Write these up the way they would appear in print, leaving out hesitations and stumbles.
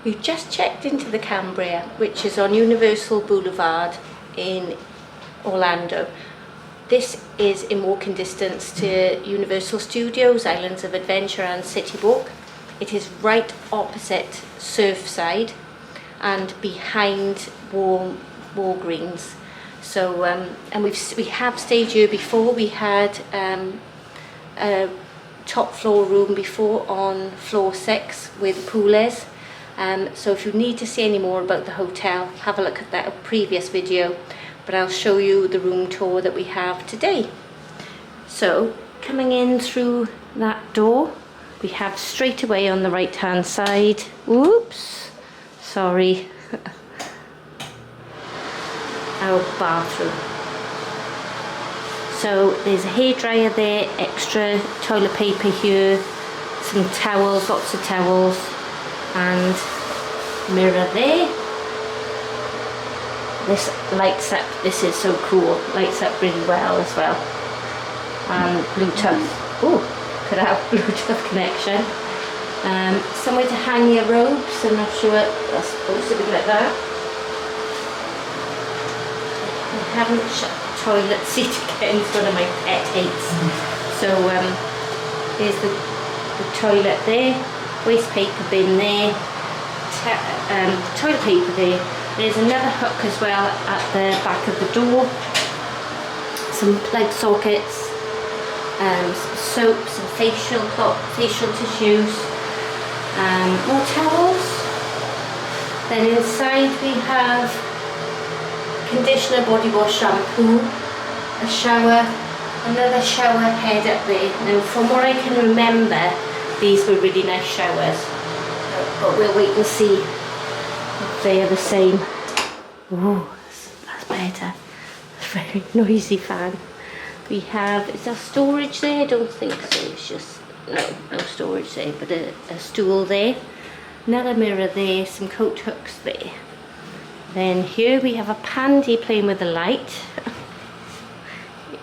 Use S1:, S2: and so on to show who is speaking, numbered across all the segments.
S1: You just checked into the Cambria, which is on Universal Boulevard in Orlando. This is in walking distance to Universal Studios, Islands of Adventure and City Walk. It is right opposite Surfside and behind Walgreens. So, and we have stayed here before. We had a top floor room before on floor 6 where the pool is. So if you need to see any more about the hotel, have a look at that previous video, but I'll show you the room tour that we have today. So coming in through that door, we have straight away on the right hand side, oops, sorry, our bathroom. So there's a hairdryer there, extra toilet paper here, some towels, lots of towels, and mirror there. This lights up, this is so cool, lights up really well as well. And Bluetooth, oh, could have Bluetooth connection. Somewhere to hang your robes, I'm not sure that's supposed to be like that. I haven't shut the toilet seat again, it's one of my pet hates. So there's the toilet there, waste paper bin there, toilet paper there. There's another hook as well at the back of the door, some plug sockets, some soap, some facial tissues, more towels. Then inside we have conditioner, body wash, shampoo, a shower, another shower head up there. Now from what I can remember, these were really nice showers, but we'll wait and see if they are the same. Oh, that's better. It's a very noisy fan. We have, is there storage there? I don't think so, it's just, no storage there, but a stool there. Another mirror there, some coat hooks there. Then here we have a pandy playing with the light.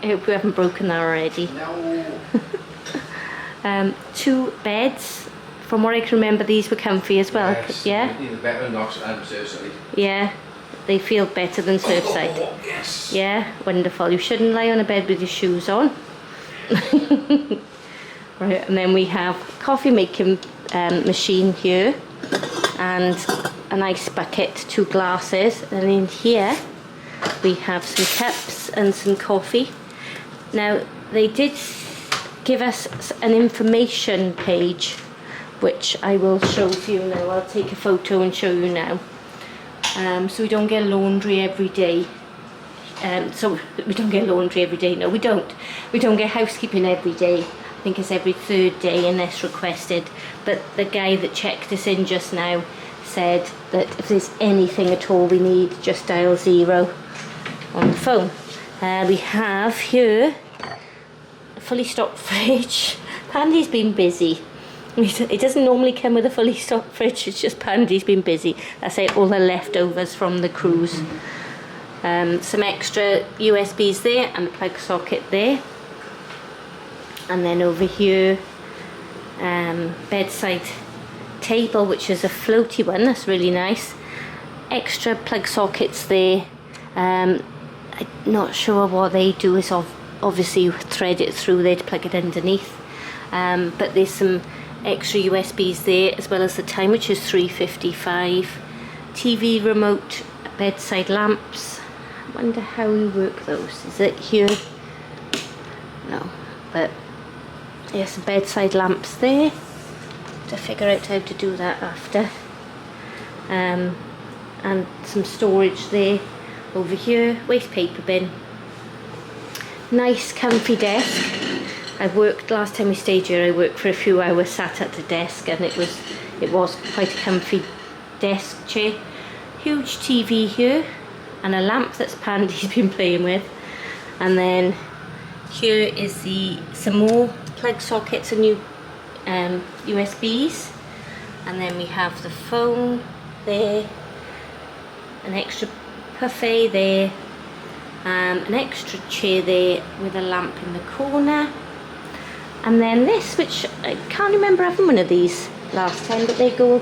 S1: I hope we haven't broken that already. No. 2 beds. From what I can remember, these were comfy as well. Yes, yeah. Even better than Surfside. Yeah, they feel better than Surfside. Oh, yes. Yeah, wonderful. You shouldn't lie on a bed with your shoes on. Right, and then we have coffee making machine here, and a nice bucket, 2 glasses, and in here we have some cups and some coffee. Now they did give us an information page, which I will show to you now. I'll take a photo and show you now. So we don't get laundry every day. So we don't get laundry every day. No, we don't. We don't get housekeeping every day. I think it's every 3rd day unless requested. But the guy that checked us in just now said that if there's anything at all we need, just dial 0 on the phone. We have here a fully stocked fridge. Pandy's been busy. It doesn't normally come with a fully stocked fridge, it's just Pandy's been busy. That's it, all the leftovers from the cruise. Some extra USBs there and a plug socket there. And then over here, bedside table, which is a floaty one, that's really nice. Extra plug sockets there. I'm not sure what they do, is obviously thread it through there to plug it underneath. But there's some extra USBs there, as well as the time, which is 3:55. TV remote, bedside lamps. I wonder how we work those. Is it here? No, but there's some bedside lamps there. To figure out how to do that after. And some storage there. Over here, waste paper bin. Nice comfy desk. I worked, last time we stayed here, I worked for a few hours sat at the desk, and it was quite a comfy desk chair. Huge TV here, and a lamp that's Pandy's been playing with. And then here is some more plug sockets and new USBs. And then we have the phone there, an extra buffet there, an extra chair there with a lamp in the corner. And then this, which I can't remember having one of these last time, but they go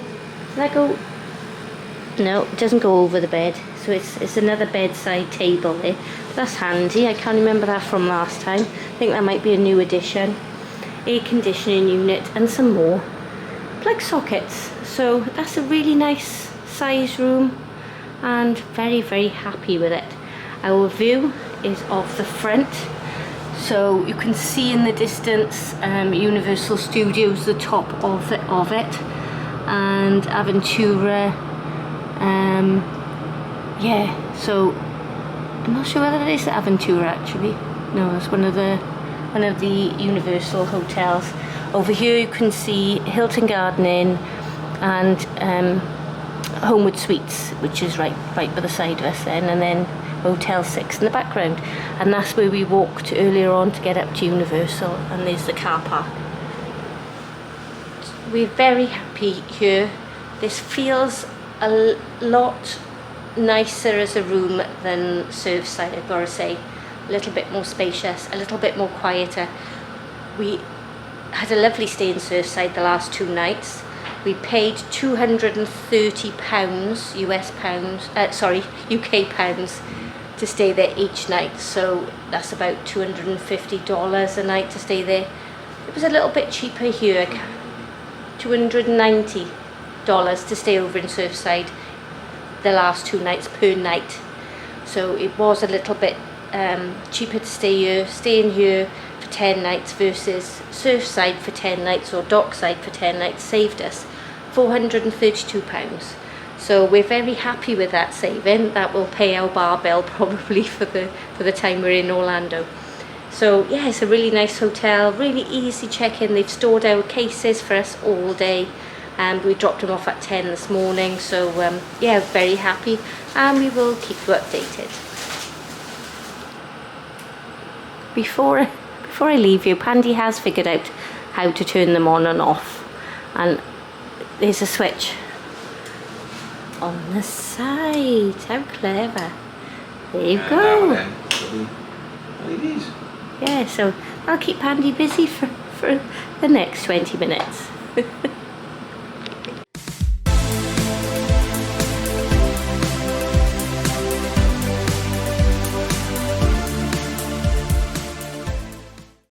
S1: No, it doesn't go over the bed. So it's another bedside table there. That's handy. I can't remember that from last time. I think that might be a new addition. Air conditioning unit and some more plug sockets. So that's a really nice size room and very, very happy with it. Our view is of the front. So you can see in the distance Universal Studios, the top of it, and Aventura. Yeah, so I'm not sure whether it is Aventura actually. No, it's one of the Universal hotels. Over here you can see Hilton Garden Inn and Homewood Suites, which is right by the side of us then, and then Motel 6 in the background. And that's where we walked earlier on to get up to Universal, and there's the car park. We're very happy here. This feels a lot nicer as a room than Surfside, I've got to say. A little bit more spacious, a little bit more quieter. We had a lovely stay in Surfside the last 2 nights. We paid £230 US pounds, UK pounds to stay there each night. So that's about $250 a night to stay there. It was a little bit cheaper here, $290 to stay over in Surfside the last 2 nights per night. So it was a little bit cheaper to stay in here for 10 nights versus Surfside for 10 nights or Dockside for 10 nights saved us £432. So we're very happy with that saving. That will pay our bar bill probably for the time we're in Orlando. So yeah, it's a really nice hotel, really easy check-in. They've stored our cases for us all day, and we dropped them off at 10 this morning. So yeah, very happy, and we will keep you updated. Before I leave you, Pandy has figured out how to turn them on and off, and there's a switch on the side. How clever. There you go.
S2: LEDs.
S1: Yeah, so I'll keep Pandy busy for the next 20 minutes.